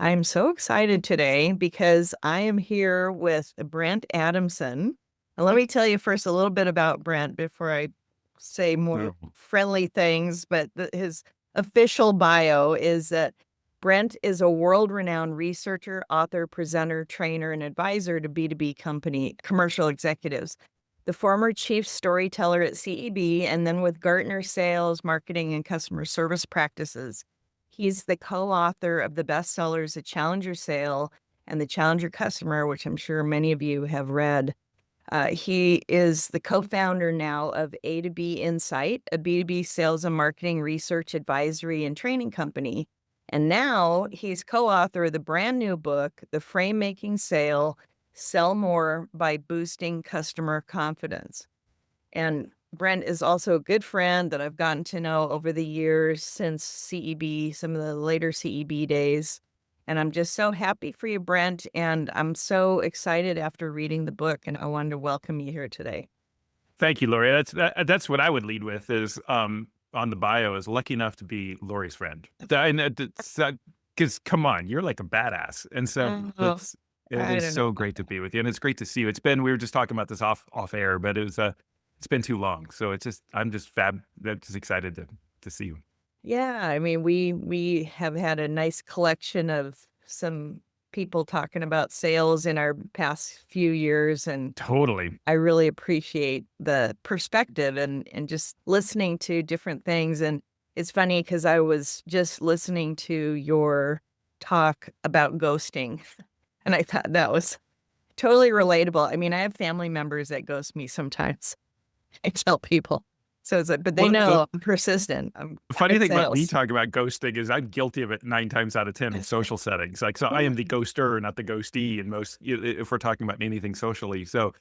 I'm so excited today because I am here with Brent Adamson. And let me tell you first a little bit about Brent before I say more Oh, friendly things. But his official bio is that Brent is a world renowned researcher, author, presenter, trainer, and advisor to B2B company commercial executives. The former chief storyteller at CEB and then with Gartner Sales, Marketing, and Customer Service Practices. He's the co-author of the bestsellers The Challenger Sale and The Challenger Customer, which I'm sure many of you have read. He is the co-founder now of A to B Insight, a B2B sales and marketing research advisory and training company. And now he's co-author of the brand new book, The Frame Making Sale, Sell More by Boosting Customer Confidence. And Brent is also a good friend that I've gotten to know over the years since CEB, some of the later CEB days. And I'm just so happy for you, Brent. And I'm so excited after reading the book. And I wanted to welcome you here today. thank you, Lori. That's what I would lead with is on the bio is lucky enough to be Lori's friend. Because come on, you're like a badass, and so Oh, that's it I is don't know so about great to that. be with you, and it's great to see you. We were just talking about this off air, but it's been too long, so I'm just just excited to see you. Yeah, I mean, we have had a nice collection of some people talking about sales in our past few years, and Totally. I really appreciate the perspective and just listening to different things. And it's funny because I was just listening to your talk about ghosting, and I thought that was totally relatable. I mean, I have family members that ghost me sometimes. I tell people. So it's like, but they Well, know I'm persistent. I'm funny hard thing about me sales. talking about ghosting is I'm guilty of it 9 times out of 10 in social settings. Like, so I am the ghoster, not the ghostee in most, if we're talking about anything socially. So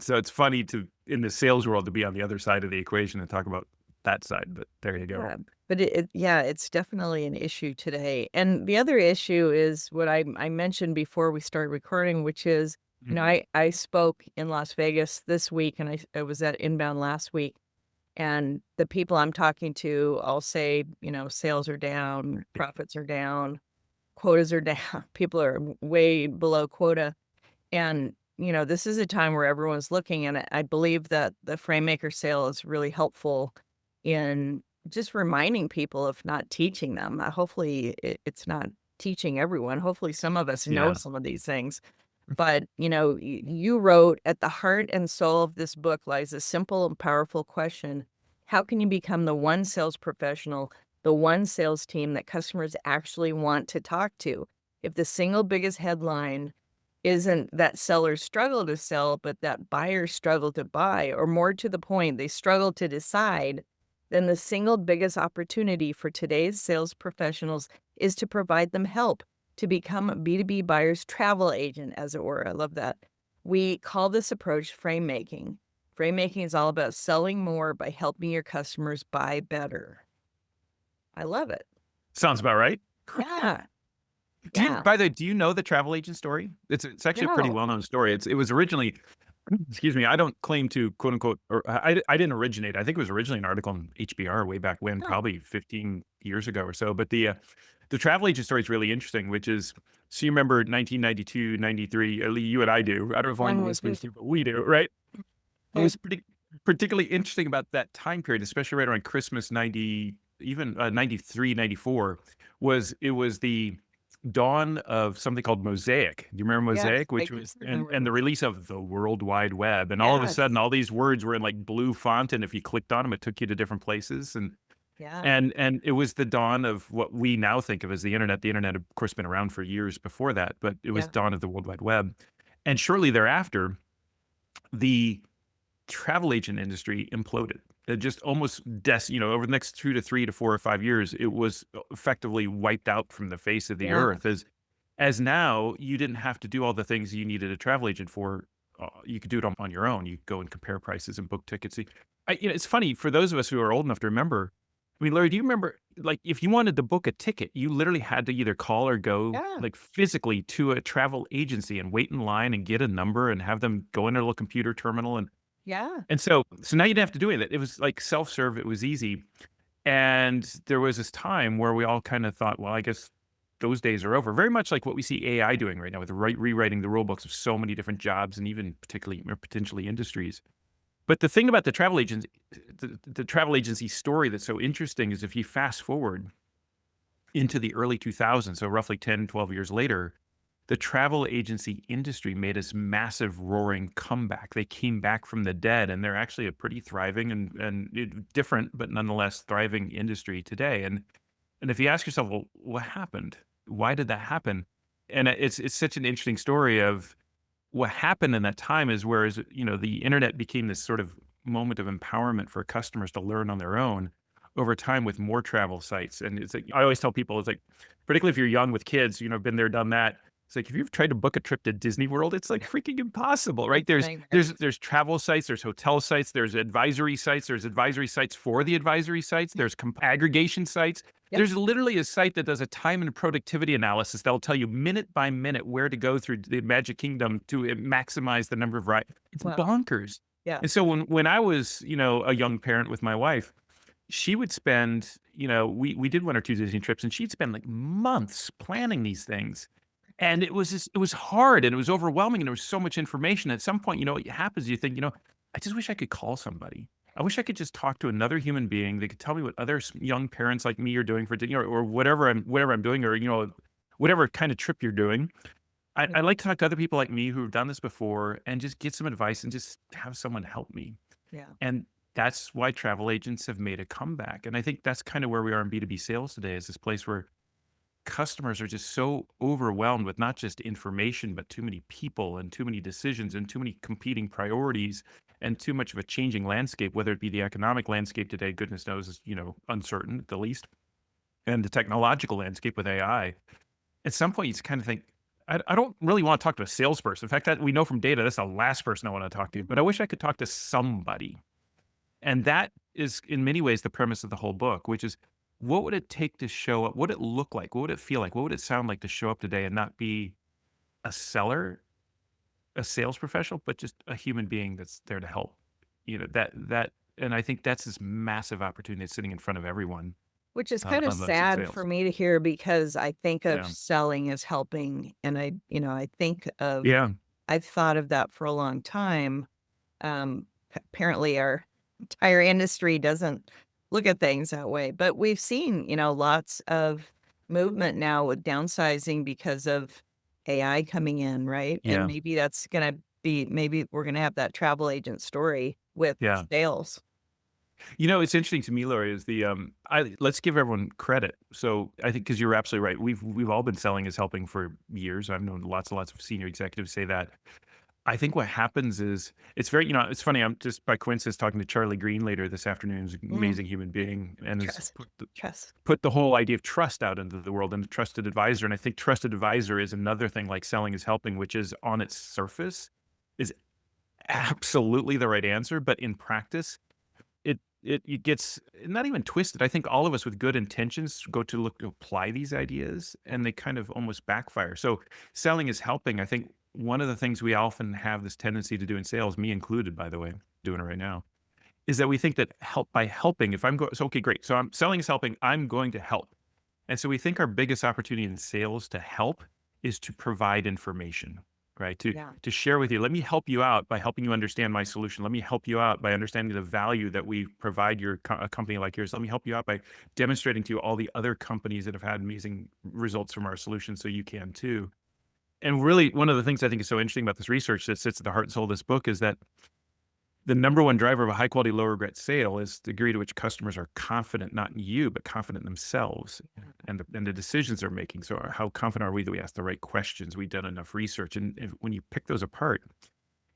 it's funny to, in the sales world, to be on the other side of the equation and talk about that side, but there you go. Yeah, but yeah, it's definitely an issue today. And the other issue is what I mentioned before we started recording, which is, Mhm. I spoke in Las Vegas this week and I was at Inbound last week. And the people I'm talking to all say, sales are down, profits are down, quotas are down, people are way below quota. And, this is a time where everyone's looking, and I believe that the frame maker sale is really helpful in just reminding people, if not teaching them. Hopefully, it's not teaching everyone. Hopefully, some of us know Yeah. some of these things. But, you wrote, at the heart and soul of this book lies a simple and powerful question. How can you become the one sales professional, the one sales team that customers actually want to talk to? If the single biggest headline isn't that sellers struggle to sell, but that buyers struggle to buy, or more to the point, they struggle to decide, then the single biggest opportunity for today's sales professionals is to provide them help to become a B2B buyer's travel agent, as it were. I love that. We call this approach frame making. Frame making is all about selling more by helping your customers buy better. I love it. Sounds about right. Yeah. Yeah. By the way, do you know the travel agent story? It's actually a pretty No. well known story. It was originally, excuse me, I don't claim to quote unquote, or I didn't originate. I think it was originally an article in HBR way back when, No. probably 15 years ago or so. But the travel agent story is really interesting, which is, so you remember 1992, 93, at least you and I do. I don't know if all the listeners do, but we do, right? What was particularly interesting about that time period, especially right around Christmas 90, even 93, 94, was it was the dawn of something called Mosaic. Do you remember Yes, Mosaic? I Which do was remember and the this. release of the World Wide Web. And all of a sudden, Yes. all these words were in like blue font, and if you clicked on them, it took you to different places. And Yeah. and and it was the dawn of what we now think of as the internet. The internet, of course, been around for years before that, but it was Yeah. dawn of the World Wide Web. And shortly thereafter, the travel agent industry imploded. It just almost over the next 2 to 3 to 4 or 5 years, it was effectively wiped out from the face of the Yeah. earth. As now, you didn't have to do all the things you needed a travel agent for. You could do it on your own. You could go and compare prices and book tickets. It's funny for those of us who are old enough to remember. I mean, Larry, do you remember, like, if you wanted to book a ticket, you literally had to either call or go, Yeah. like, physically to a travel agency and wait in line and get a number and have them go in their little computer terminal Yeah. and so now you didn't have to do anything. It was like self-serve. It was easy. And there was this time where we all kind of thought, well, I guess those days are over. Very much like what we see AI doing right now with rewriting the rule books of so many different jobs and even particularly or potentially industries. But the thing about the travel agents, the travel agency story that's so interesting is if you fast forward into the early 2000s, so roughly 10, 12 years later, the travel agency industry made this massive roaring comeback. They came back from the dead, and they're actually a pretty thriving and different, but nonetheless thriving industry today. And if you ask yourself, well, what happened? Why did that happen? And it's such an interesting story of what happened in that time is whereas, the internet became this sort of moment of empowerment for customers to learn on their own over time with more travel sites. And it's like, I always tell people, it's like, particularly if you're young with kids, been there, done that. It's like, if you've tried to book a trip to Disney World, it's like freaking impossible, right? There's travel sites, there's hotel sites, there's advisory sites for the advisory sites, there's aggregation sites. Yep. There's literally a site that does a time and productivity analysis that'll tell you minute by minute where to go through the Magic Kingdom to maximize the number of rides. It's bonkers. Yeah. And so when I was, a young parent with my wife, she would spend, we did 1 or 2 Disney trips, and she'd spend like months planning these things. And it was hard and it was overwhelming and there was so much information. At some point, what happens, you think, I just wish I could call somebody. I wish I could just talk to another human being. They could tell me what other young parents like me are doing for, or whatever I'm doing, or, whatever kind of trip you're doing. I like to talk to other people like me who've done this before and just get some advice and just have someone help me. Yeah. And that's why travel agents have made a comeback. And I think that's kind of where we are in B2B sales today, is this place where customers are just so overwhelmed with not just information, but too many people and too many decisions and too many competing priorities and too much of a changing landscape, whether it be the economic landscape today, goodness knows, is, uncertain at the least, and the technological landscape with AI. At some point, you just kind of think, I don't really want to talk to a salesperson. In fact, that we know from data, that's the last person I want to talk to, but I wish I could talk to somebody. And that is in many ways the premise of the whole book, which is, what would it take to show up? What would it look like? What would it feel like? What would it sound like to show up today and not be a seller, a sales professional, but just a human being that's there to help? And I think that's this massive opportunity that's sitting in front of everyone. Which is kind of sad for me to hear, because I think of Yeah. selling as helping. And I think of, Yeah. I've thought of that for a long time. Apparently our entire industry doesn't look at things that way, but we've seen, lots of movement now with downsizing because of AI coming in, right? Yeah. And maybe that's going to be, maybe we're going to have that travel agent story with Yeah. sales. It's interesting to me, Lori, is let's give everyone credit. So I think, because you're absolutely right. We've all been selling as helping for years. I've known lots and lots of senior executives say that. I think what happens is it's very, it's funny. I'm just by coincidence talking to Charlie Green later this afternoon, who's an amazing human being, and has put the whole idea of trust out into the world, and the trusted advisor. And I think trusted advisor is another thing like selling is helping, which is on its surface is absolutely the right answer. But in practice, it gets not even twisted. I think all of us with good intentions go to look to apply these ideas, and they kind of almost backfire. So selling is helping. I think one of the things we often have this tendency to do in sales, me included, by the way, doing it right now, is that we think that by helping, if I'm going, so okay, great. So I'm selling is helping, I'm going to help. And so we think our biggest opportunity in sales to help is to provide information, right? To share with you. Let me help you out by helping you understand my solution. Let me help you out by understanding the value that we provide a company like yours. Let me help you out by demonstrating to you all the other companies that have had amazing results from our solution, so you can too. And really, one of the things I think is so interesting about this research that sits at the heart and soul of this book is that the number one driver of a high quality, low regret sale is the degree to which customers are confident, not in you, but confident in themselves and the decisions they're making. So how confident are we that we ask the right questions? We've done enough research. And when you pick those apart,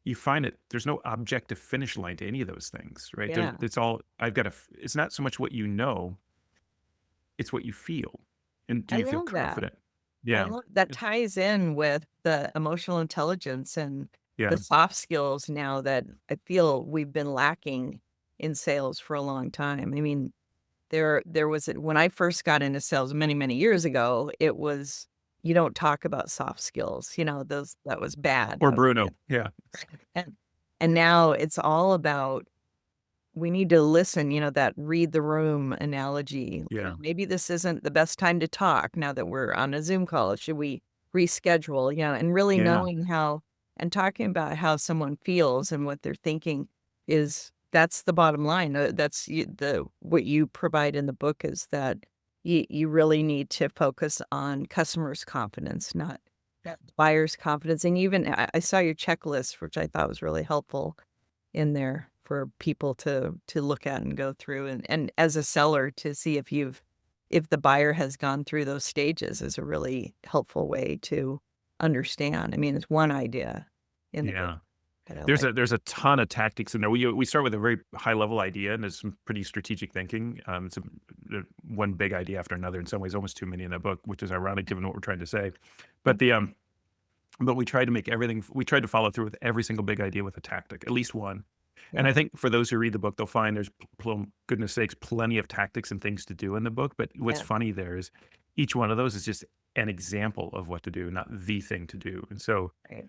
you find that there's no objective finish line to any of those things, right? Yeah. It's all, it's not so much what you know, it's what you feel. And do you feel confident? Yeah. That ties in with the emotional intelligence and the soft skills now that I feel we've been lacking in sales for a long time. I mean, there was, when I first got into sales many, many years ago, it was, you don't talk about soft skills, that was bad. Or Bruno. Yeah. And now it's all about we need to listen, that read the room analogy. Yeah. Maybe this isn't the best time to talk now that we're on a Zoom call. Should we reschedule? And really Yeah. knowing how and talking about how someone feels and what they're thinking that's the bottom line. That's the what you provide in the book is that you really need to focus on customers' confidence, not buyers' confidence. And even I saw your checklist, which I thought was really helpful in there for people to look at and go through and as a seller to see if the buyer has gone through those stages is a really helpful way to understand. I mean, it's one idea in the book Yeah. that I There's like. a ton of tactics in there. We start with a very high level idea, and there's some pretty strategic thinking. It's one big idea after another. In some ways, almost too many in the book, which is ironic given what we're trying to say. But we tried to make everything. We tried to follow through with every single big idea with a tactic, at least one. And Yeah. I think for those who read the book, they'll find there's, goodness sakes, plenty of tactics and things to do in the book. But what's Yeah. funny there is each one of those is just an example of what to do, not the thing to do. And so Right.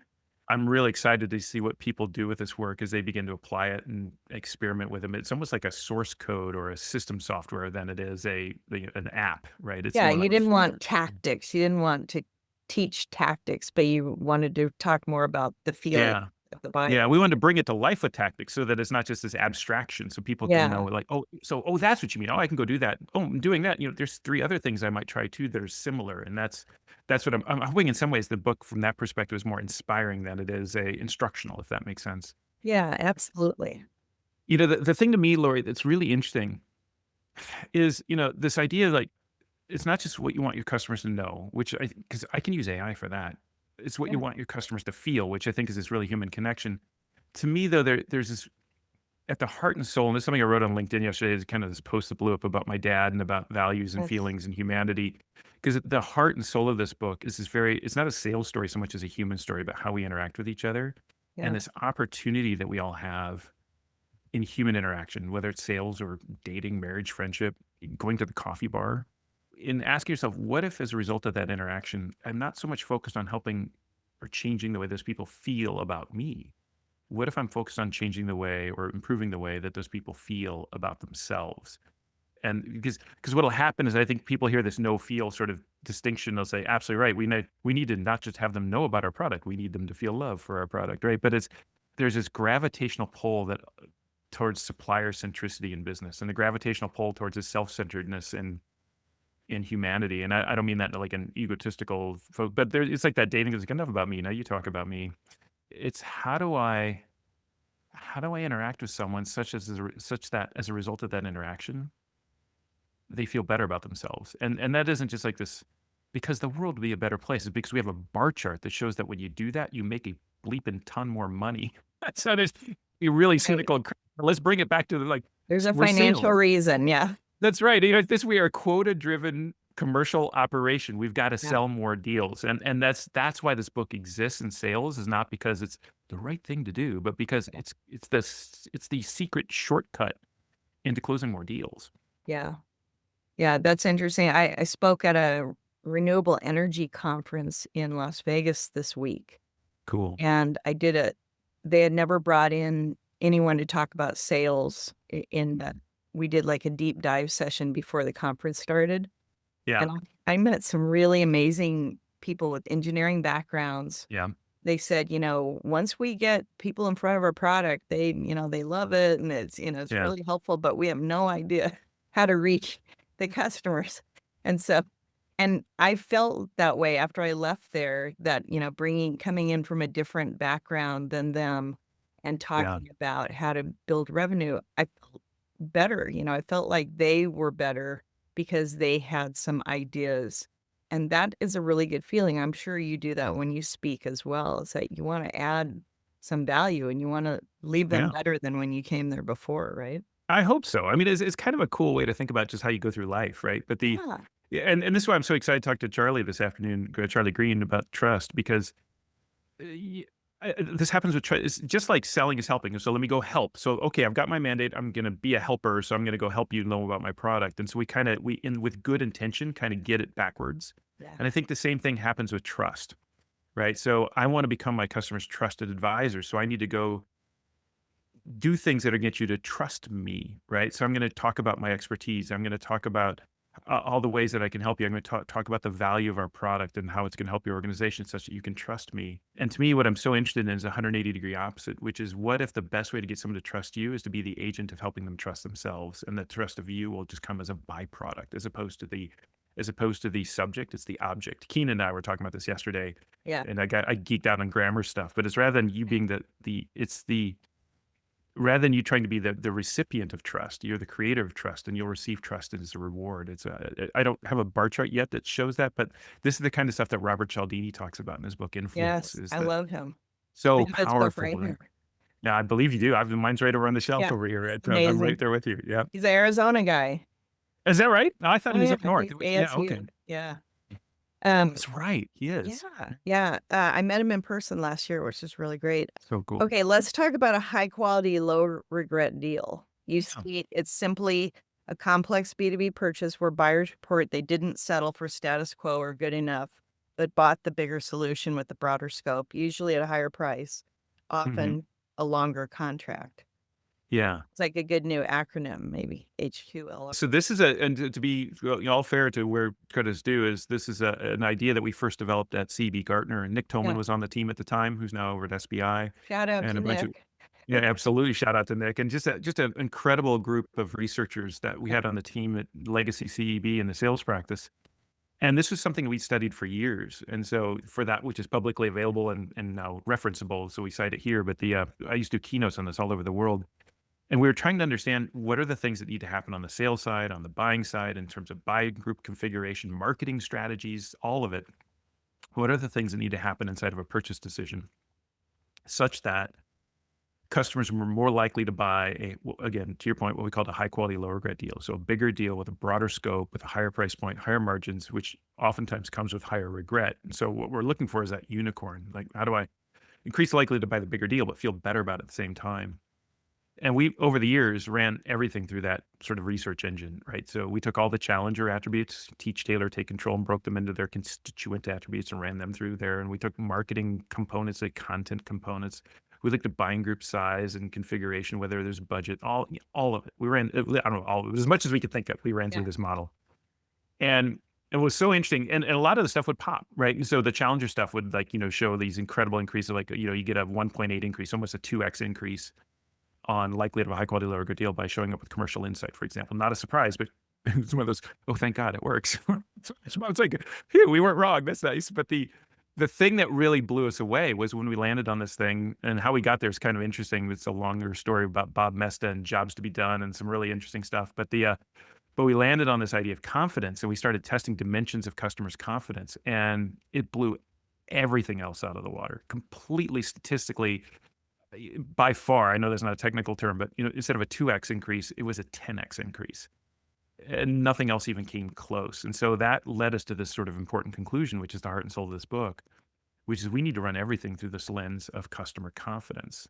I'm really excited to see what people do with this work as they begin to apply it and experiment with them. It's almost like a source code or a system software than it is an app, right? It's Yeah, more you like didn't want tactics. You didn't want to teach tactics, but you wanted to talk more about the feeling yeah. of the buyer. Yeah, we wanted to bring it to life with tactics so that it's not just this abstraction, so people can know, Yeah. like, oh, so oh, that's what you mean. Oh, I can go do that. Oh, I'm doing that. There's three other things I might try too that are similar, and that's what I'm hoping. In some ways, the book from that perspective is more inspiring than it is a instructional, if that makes sense. Yeah, absolutely. The thing to me, Lori, that's really interesting is this idea like it's not just what you want your customers to know, which because I can use AI for that. It's what you Yeah. want your customers to feel, which I think is this really human connection. To me, though, there's this at the heart and soul, and this is something I wrote on LinkedIn yesterday, is kind of this post that blew up about my dad and about values and That's feelings and humanity. Because the heart and soul of this book is it's not a sales story so much as a human story about how we interact with each other and yeah. this opportunity that we all have in human interaction, whether it's sales or dating, marriage, friendship, going to the coffee bar, in asking yourself, what if as a result of that interaction, I'm not so much focused on helping or changing the way those people feel about me? What if I'm focused on changing the way or improving the way that those people feel about themselves? And because what'll happen is I think people hear this no feel sort of distinction. They'll say, absolutely right. We need to not just have them know about our product. We need them to feel love for our product, right? But there's this gravitational pull that towards supplier centricity in business, and the gravitational pull towards this self-centeredness in humanity. And I don't mean that like an egotistical but it's like that dating is like enough about me. Now you talk about me. It's how do I interact with someone such that as a result of that interaction, they feel better about themselves? And that isn't just like this because the world would be a better place. It's because we have a bar chart that shows that when you do that, you make a bleeping ton more money. So there's be really Right. cynical. Let's bring it back to like There's a we're financial sales. reason. Yeah. That's right. We are a quota-driven commercial operation. We've got to Yeah. sell more deals, and that's why this book exists in sales. Is not because it's the right thing to do, but because it's the secret shortcut into closing more deals. Yeah. Yeah. That's interesting. I spoke at a renewable energy conference in Las Vegas this week, Cool. and they had never brought in anyone to talk about sales in that. We did like a deep dive session before the conference started. Yeah. And I met some really amazing people with engineering backgrounds. Yeah. They said, once we get people in front of our product, they love it and it's Yeah. really helpful, but we have no idea how to reach the customers. And so, and I felt that way after I left there that, coming in from a different background than them and Yeah. talking about how to build revenue, I felt better. I felt like they were better because they had some ideas. And that is a really good feeling. I'm sure you do that when you speak as well. It's that you want to add some value and you want to leave them Yeah. better than when you came there before, right? I hope so. I mean, it's kind of a cool way to think about just how you go through life, right? But Yeah. yeah, and this is why I'm so excited to talk to Charlie this afternoon, Charlie Green, about trust because y- this happens with trust. It's just like selling is helping. So let me go help. So okay, I've got my mandate. I'm going to be a helper. So I'm going to go help you know about my product. And so with good intention, kind of get it backwards. Yeah. And I think the same thing happens with trust, right? So I want to become my customer's trusted advisor. So I need to go do things that are get you to trust me, right? So I'm going to talk about my expertise. I'm going to talk about all the ways that I can help you. I'm going to talk about the value of our product and how it's going to help your organization such that you can trust me. And to me, what I'm so interested in is a 180-degree opposite, which is what if the best way to get someone to trust you is to be the agent of helping them trust themselves, and the trust of you will just come as a byproduct as opposed to the subject. It's the object. Keenan and I were talking about this yesterday, Yeah. and I geeked out on grammar stuff, but it's rather than you being rather than you trying to be the recipient of trust, you're the creator of trust, and you'll receive trust as a reward. I don't have a bar chart yet that shows that, but this is the kind of stuff that Robert Cialdini talks about in his book Influence. Yes. Is I that love him. I so have his book powerful? right here. Yeah, I believe you do. Mine's right over on the shelf Yeah. over here. I'm Amazing. right there with you. Yeah. He's an Arizona guy. Is that right? I thought he was up north. He's Yeah. ASU. Okay. Yeah. That's right. He is. Yeah. I met him in person last year, which is really great. So cool. Okay, let's talk about a high quality, low regret deal. You Yeah. see, it's simply a complex B2B purchase where buyers report they didn't settle for status quo or good enough, but bought the bigger solution with the broader scope, usually at a higher price, often a longer contract. Yeah. It's like a good new acronym, maybe HQL. So this is and to be all fair to where credit's due, is this is an idea that we first developed at CB Gartner, and Nick Tillman was on the team at the time, who's now over at SBI. Shout out And to a bunch Nick. of Yeah, absolutely. Shout out to Nick, and just an incredible group of researchers that we had on the team at Legacy CEB in the sales practice. And this was something we studied for years. And so for that, which is publicly available and now referenceable, so we cite it here. But I used to do keynotes on this all over the world. And we were trying to understand what are the things that need to happen on the sales side, on the buying side, in terms of buy group configuration, marketing strategies, all of it. What are the things that need to happen inside of a purchase decision such that customers were more likely to buy again, to your point, what we called a high quality, low regret deal. So a bigger deal with a broader scope, with a higher price point, higher margins, which oftentimes comes with higher regret. And so what we're looking for is that unicorn. Like, how do I increase the likelihood to buy the bigger deal, but feel better about it at the same time? And we, over the years, ran everything through that sort of research engine, right? So we took all the challenger attributes, teach, tailor, take control, and broke them into their constituent attributes and ran them through there. And we took marketing components, like content components. We looked at buying group size and configuration, whether there's budget, all of it. We ran, I don't know, all of it, as much as we could think of, we ran through this model. And it was so interesting. And a lot of the stuff would pop, right? And so the challenger stuff would, like, show these incredible increases, like, you get a 1.8 increase, almost a 2x increase on likelihood of a high quality, lower good deal by showing up with commercial insight, for example. Not a surprise, but it's one of those, oh, thank God it works. So it's like, phew, we weren't wrong. That's nice. But the thing that really blew us away was when we landed on this thing, and how we got there is kind of interesting. It's a longer story about Bob Mesta and jobs to be done and some really interesting stuff. But but we landed on this idea of confidence, and we started testing dimensions of customers' confidence, and it blew everything else out of the water completely statistically. By far, I know that's not a technical term, but instead of a 2x increase, it was a 10x increase, and nothing else even came close. And so that led us to this sort of important conclusion, which is the heart and soul of this book, which is we need to run everything through this lens of customer confidence.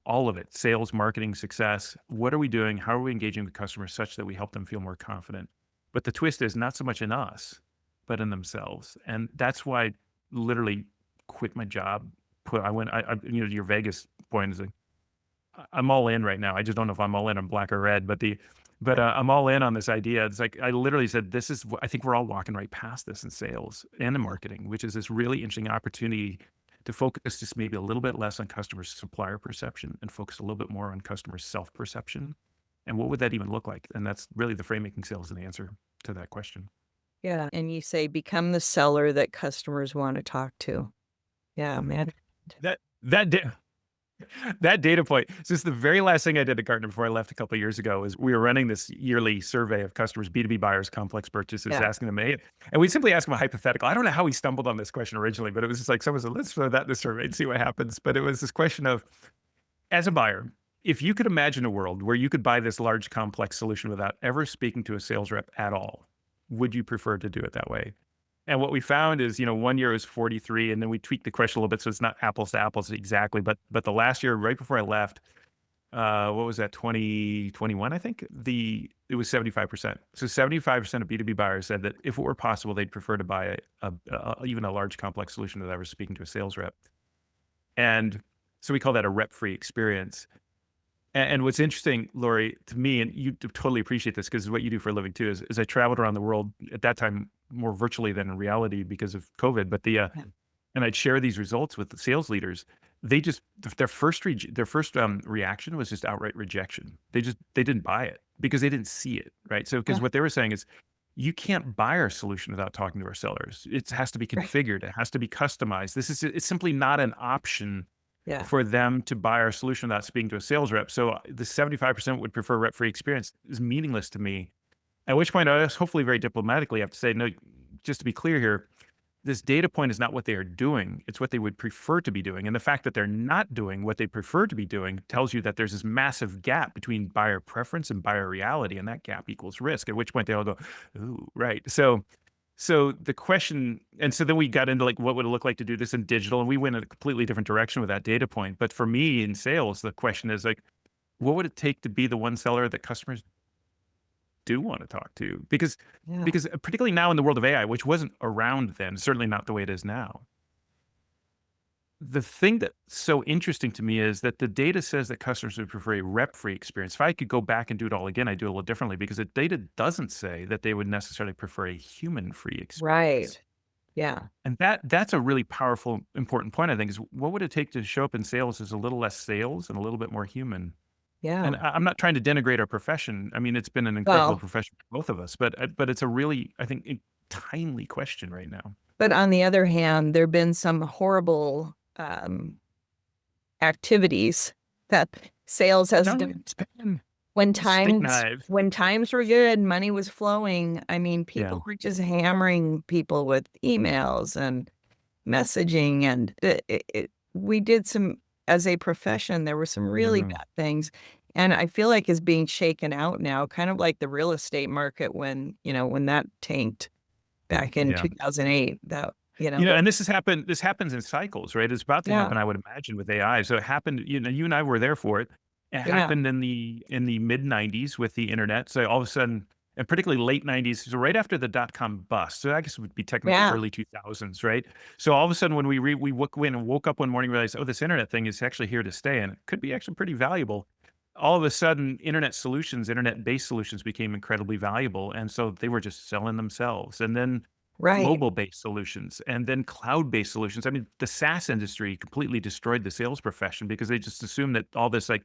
All of it, sales, marketing, success. What are we doing? How are we engaging with customers such that we help them feel more confident? But the twist is not so much in us, but in themselves. And that's why I literally quit my job. Your Vegas point is like, I'm all in right now. I just don't know if I'm all in on black or red, but I'm all in on this idea. It's like, I literally said, I think we're all walking right past this in sales and in marketing, which is this really interesting opportunity to focus just maybe a little bit less on customer supplier perception and focus a little bit more on customer self-perception. And what would that even look like? And that's really the frame making sales an answer to that question. Yeah. And you say, become the seller that customers want to talk to. Yeah, man. That data point. So it's the very last thing I did at Gartner before I left a couple of years ago. Is we were running this yearly survey of customers, B2B buyers, complex purchases, asking them, hey, and we simply ask them a hypothetical. I don't know how we stumbled on this question originally, but it was just like someone said, let's throw that in the survey and see what happens. But it was this question of, as a buyer, if you could imagine a world where you could buy this large, complex solution without ever speaking to a sales rep at all, would you prefer to do it that way? And what we found is, 1 year was 43, and then we tweaked the question a little bit, so it's not apples to apples exactly. But the last year, right before I left, what was that, 2021, I think? It was 75%. So 75% of B2B buyers said that if it were possible, they'd prefer to buy even a large, complex solution without ever speaking to a sales rep. And so we call that a rep-free experience. And what's interesting, Lori, to me, and you totally appreciate this because what you do for a living too, is I traveled around the world at that time more virtually than in reality because of COVID. But Yeah. and I'd share these results with the sales leaders. They just their first reaction was just outright rejection. They didn't buy it because they didn't see it, right? So because Yeah. what they were saying is, you can't buy our solution without talking to our sellers. It has to be Right. configured. It has to be customized. It's simply not an option Yeah. for them to buy our solution without speaking to a sales rep. So the 75% would prefer rep-free experience is meaningless to me. At which point I was hopefully very diplomatically have to say, no, just to be clear here, this data point is not what they are doing. It's what they would prefer to be doing. And the fact that they're not doing what they prefer to be doing tells you that there's this massive gap between buyer preference and buyer reality. And that gap equals risk, at which point they all go, ooh, right. So the question, and so then we got into like, what would it look like to do this in digital? And we went in a completely different direction with that data point. But for me in sales, the question is like, what would it take to be the one seller that customers do want to talk to? Yeah. Because particularly now in the world of AI, which wasn't around then, certainly not the way it is now. The thing that's so interesting to me is that the data says that customers would prefer a rep-free experience. If I could go back and do it all again, I'd do it a little differently because the data doesn't say that they would necessarily prefer a human-free experience. Right. Yeah. And that's a really powerful, important point, I think, is what would it take to show up in sales as a little less sales and a little bit more human? And Yeah. I'm not trying to denigrate our profession. I mean, it's been an incredible Well, profession for both of us, but it's a really, I think, timely question right now. but on the other hand, there've been some horrible activities that sales has No, done. it's been When steak times knives. when times were good, money was flowing. I mean, Yeah. people were just hammering people with emails and messaging, and we did some as a profession. There were some really Mhm. bad things, and I feel like is being shaken out now, kind of like the real estate market when when that tanked back in Yeah. 2008. That And this happens in cycles, right? It's about to yeah, happen, I would imagine, with AI. So it happened, you and I were there for it. It yeah, happened in the mid 90s with the internet. So all of a sudden, and particularly late 90s, so right after the dot-com bust. So I guess it would be technically yeah, early 2000s, right? So all of a sudden when we woke up one morning and realized, oh, this internet thing is actually here to stay and it could be actually pretty valuable. All of a sudden, internet-based solutions became incredibly valuable. And so they were just selling themselves. And then right. mobile-based solutions and then cloud-based solutions. I mean, the SaaS industry completely destroyed the sales profession because they just assumed that all this like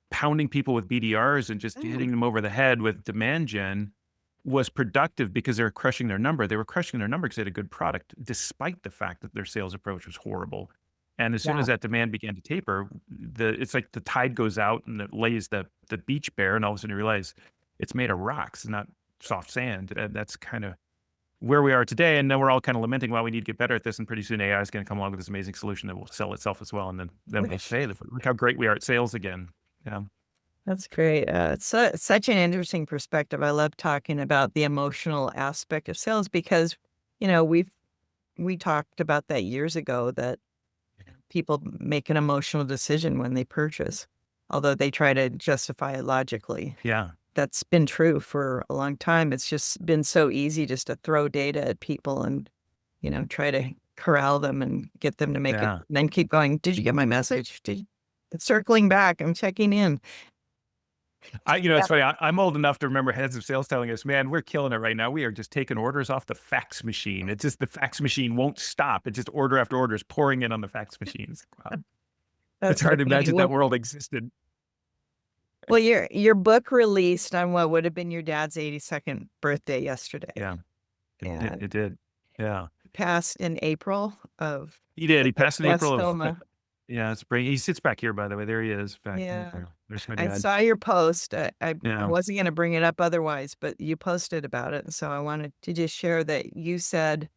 pounding people with BDRs and just Mm, hitting them over the head with demand gen was productive because they were crushing their number. They were crushing their number because they had a good product, despite the fact that their sales approach was horrible. And as soon yeah, as that demand began to taper, it's like the tide goes out and it lays the beach bare, and all of a sudden you realize it's made of rocks, not soft sand. And that's kind of where we are today. And then we're all kind of lamenting, well, we need to get better at this. And pretty soon AI is going to come along with this amazing solution that will sell itself as well. And then we'll say, look how great we are at sales again. Yeah. that's great. It's such an interesting perspective. I love talking about the emotional aspect of sales because, we talked about that years ago that people make an emotional decision when they purchase, although they try to justify it logically. Yeah. That's been true for a long time. It's just been so easy just to throw data at people and, try to corral them and get them to make it, Yeah. and then keep going. Did you get my message? It's circling back. I'm checking in. It's funny. I'm old enough to remember heads of sales telling us, man, we're killing it right now. We are just taking orders off the fax machine. It's just the fax machine won't stop. It's just order after order is pouring in on the fax machines. Wow. It's That's hard to funny. imagine that world existed. Well, your book released on what would have been your dad's 82nd birthday yesterday, Yeah. and It did. Yeah. passed in April of He did. He passed in April of, glioblastoma. yeah, spring. He sits back here, by the way. There he is. Back Yeah. there. There's my I dad. saw your post. I Yeah. wasn't gonna bring it up otherwise, but you posted about it, so I wanted to just share that you said,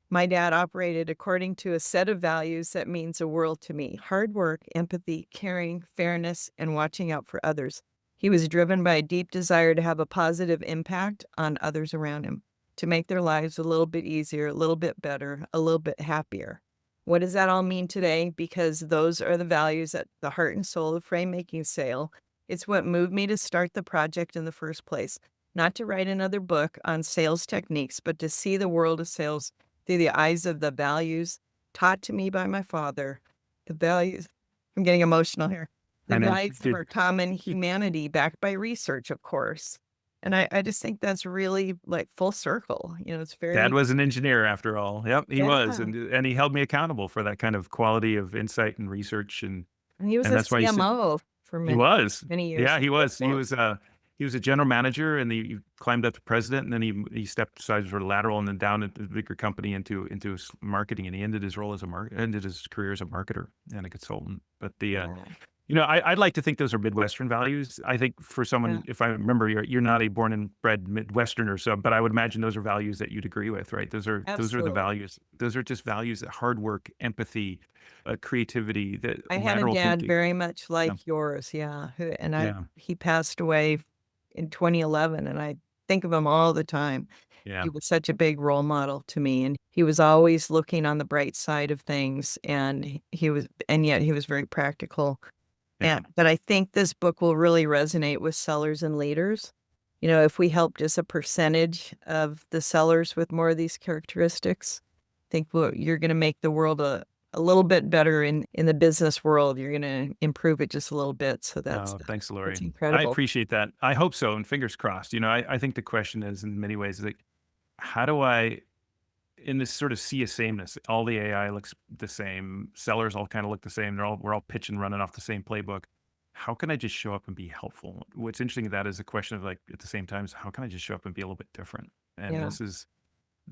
"My dad operated according to a set of values that means the world to me: hard work, empathy, caring, fairness, and watching out for others. He was driven by a deep desire to have a positive impact on others around him, to make their lives a little bit easier, a little bit better, a little bit happier." What does that all mean today? Because those are the values at the heart and soul of frame making sale. It's what moved me to start the project in the first place. Not to write another book on sales techniques, but to see the world of sales through the eyes of the values taught to me by my father. The values, I'm getting emotional here. The And then values of our common humanity backed by research, of course. And I just think that's really like full circle. It's Dad very, was an engineer after all. Yep, he was, yeah. and he held me accountable for that kind of quality of insight and research, And he was and a that's why he said CMO for he many, was. many Yeah, years. he was. He was a general manager, and he climbed up to president, and then he stepped aside sort of lateral, and then down into the bigger company into his marketing, and he ended his role as ended his career as a marketer and a consultant. But Yeah. I'd like to think those are Midwestern values. I think for Yeah. someone, if I remember, you're not a born and bred Midwesterner, so but I would imagine those are values that you'd agree with, right? Those are the Absolutely. values. Those are just values that hard work, empathy, creativity, that I had a lateral dad thinking. very much Yeah, like yours, yeah, and yeah, he passed away in 2011, and I think of him all the time. yeah, He was such a big role model to me, and he was always looking on the bright side of things, and yet he was very practical. yeah. But I think this book will really resonate with sellers and leaders. If we help just a percentage of the sellers with more of these characteristics, I think you're going to make the world a little bit better in the business world. You're going to improve it just a little bit. So Oh, thanks, that's Lori. I incredible. appreciate that. I hope so, and fingers crossed. I think the question is, in many ways, like, how do I, in this sort of sea of sameness, all the AI looks the same, sellers all kind of look the same. We're all pitching, running off the same playbook. How can I just show up and be helpful? What's interesting, that is a question of, like, at the same time, is how can I just show up and be a little bit different? And Yeah,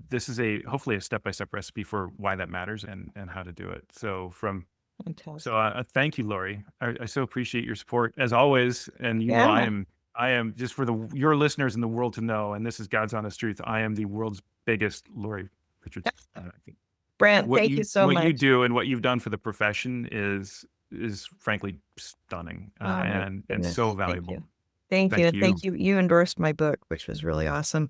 this is a hopefully a step-by-step recipe for why that matters and how to do it. So, fantastic. thank you, Lori. I so appreciate your support as always. And Yeah, I am just for your listeners in the world to know, and this is God's honest truth. I am the world's biggest Lori Richardson. I think Brent, thank you so what you much. do and what you've done for the profession is frankly stunning, Oh my and so goodness. Thank valuable. you. Thank you. Thank And you. thank you. You endorsed my book, which was really awesome.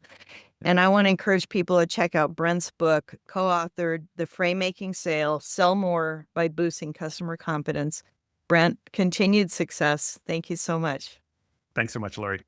And I want to encourage people to check out Brent's book, co-authored The Frame Making Sale, Sell More by Boosting Customer Confidence. Brent, continued success. Thank you so much. Thanks so much, Lori.